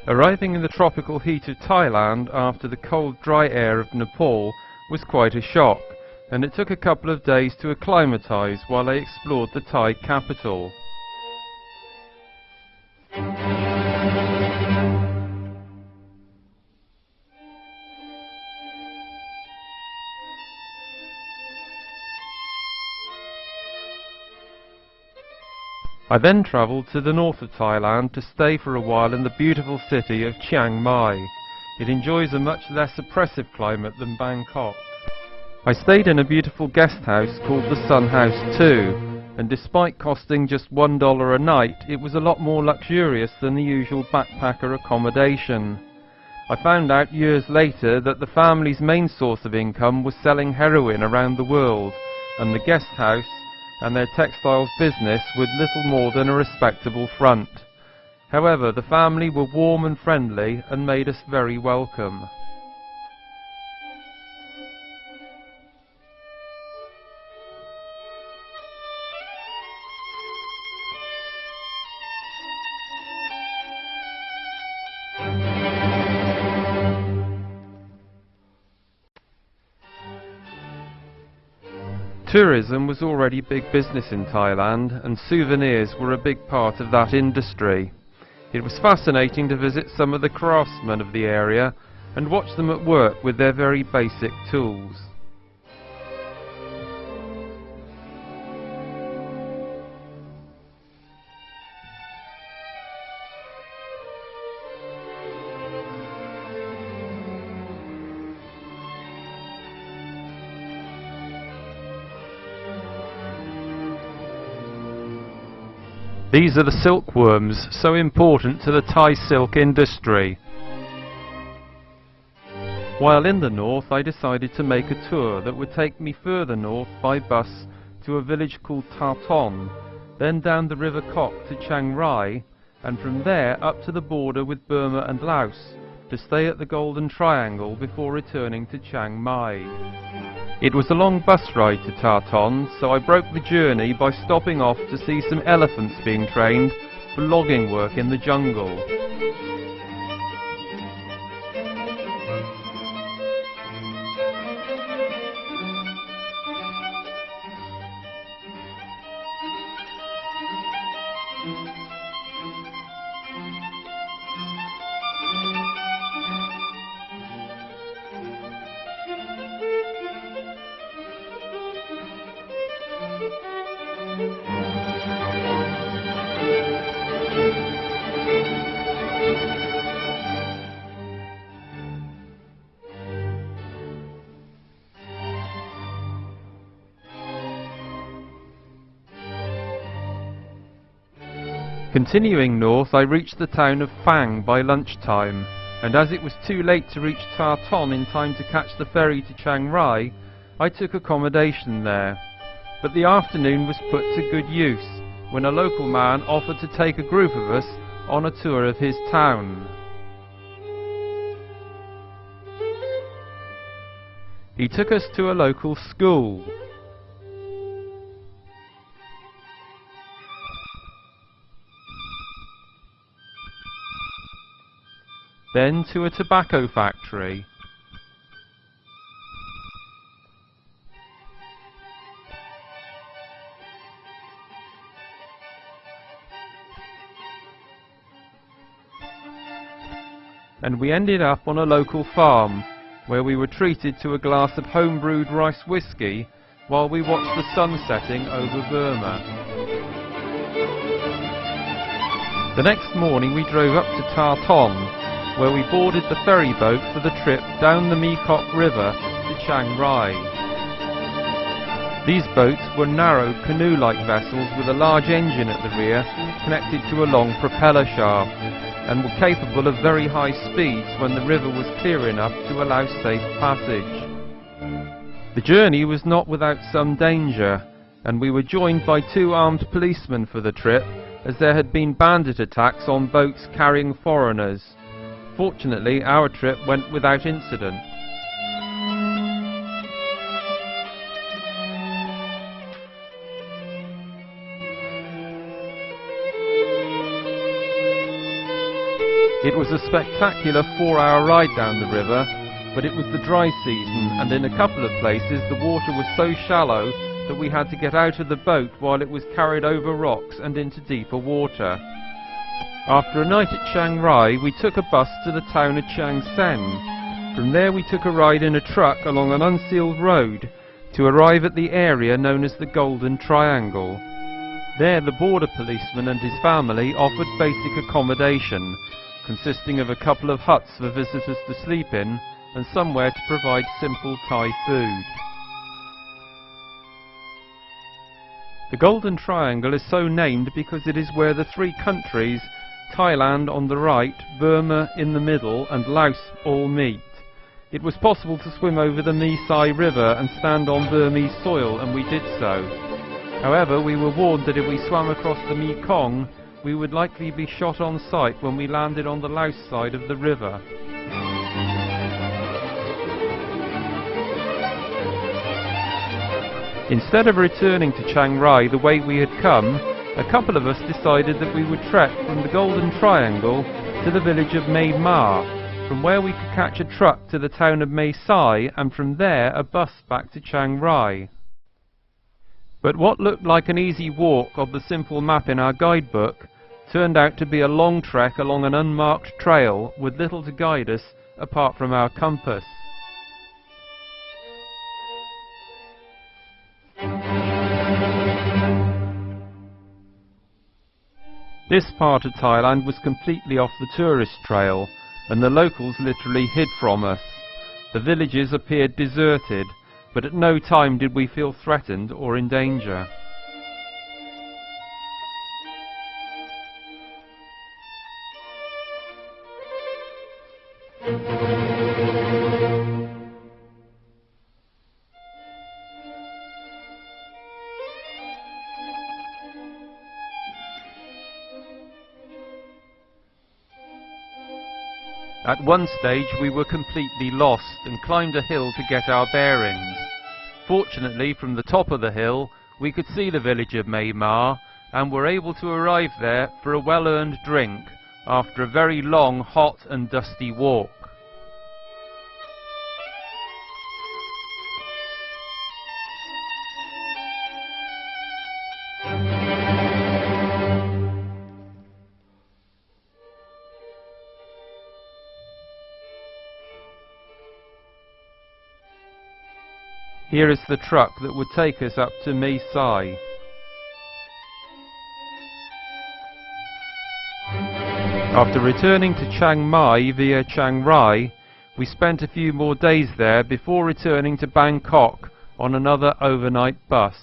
Arriving in the tropical heat of Thailand after the cold, dry air of Nepal was quite a shock, and it took a couple of days to acclimatise while I explored the Thai capital. I then travelled to the north of Thailand to stay for a while in the beautiful city of Chiang Mai. It enjoys a much less oppressive climate than Bangkok. I stayed in a beautiful guest house called the Sun House 2, and despite costing just $1 a night, it was a lot more luxurious than the usual backpacker accommodation. I found out years later that the family's main source of income was selling heroin around the world, and the guest house and their textiles business with little more than a respectable front. However, the family were warm and friendly and made us very welcome. Tourism was already big business in Thailand, and souvenirs were a big part of that industry. It was fascinating to visit some of the craftsmen of the area and watch them at work with their very basic tools. These are the silkworms, so important to the Thai silk industry. While in the north, I decided to make a tour that would take me further north by bus to a village called Tarton, then down the River Kok to Chiang Rai, and from there up to the border with Burma and Laos, to stay at the Golden Triangle before returning to Chiang Mai. It was a long bus ride to Tarton, so I broke the journey by stopping off to see some elephants being trained for logging work in the jungle. Continuing north, I reached the town of Phang by lunchtime, and as it was too late to reach Tarton in time to catch the ferry to Chiang Rai, I took accommodation there. But the afternoon was put to good use, when a local man offered to take a group of us on a tour of his town. He took us to a local school. Then to a tobacco factory. And we ended up on a local farm, where we were treated to a glass of home-brewed rice whiskey while we watched the sun setting over Burma. The next morning we drove up to Tarton, where we boarded the ferry boat for the trip down the Mekong River to Chiang Rai. These boats were narrow canoe-like vessels with a large engine at the rear connected to a long propeller shaft, and were capable of very high speeds when the river was clear enough to allow safe passage. The journey was not without some danger, and we were joined by 2 armed policemen for the trip, as there had been bandit attacks on boats carrying foreigners. Fortunately, our trip went without incident. It was a spectacular 4-hour ride down the river, but it was the dry season, and in a couple of places the water was so shallow that we had to get out of the boat while it was carried over rocks and into deeper water. After a night at Chiang Rai, we took a bus to the town of Chiang Saen. From there we took a ride in a truck along an unsealed road to arrive at the area known as the Golden Triangle. There the border policeman and his family offered basic accommodation, consisting of a couple of huts for visitors to sleep in and somewhere to provide simple Thai food. The Golden Triangle is so named because it is where the three countries, Thailand on the right, Burma in the middle and Laos, all meet. It was possible to swim over the My Sai River and stand on Burmese soil, and we did so. However, we were warned that if we swam across the Mekong, we would likely be shot on sight when we landed on the Laos side of the river. Instead of returning to Chiang Rai the way we had come, a couple of us decided that we would trek from the Golden Triangle to the village of Mae Ma, from where we could catch a truck to the town of Mae Sai and from there a bus back to Chiang Rai. But what looked like an easy walk on the simple map in our guidebook turned out to be a long trek along an unmarked trail with little to guide us apart from our compass. This part of Thailand was completely off the tourist trail, and the locals literally hid from us. The villages appeared deserted, but at no time did we feel threatened or in danger. At one stage we were completely lost and climbed a hill to get our bearings. Fortunately, from the top of the hill we could see the village of Mae Ma and were able to arrive there for a well-earned drink after a very long, hot and dusty walk. Here is the truck that would take us up to Mae Sai. After returning to Chiang Mai via Chiang Rai, we spent a few more days there before returning to Bangkok on another overnight bus.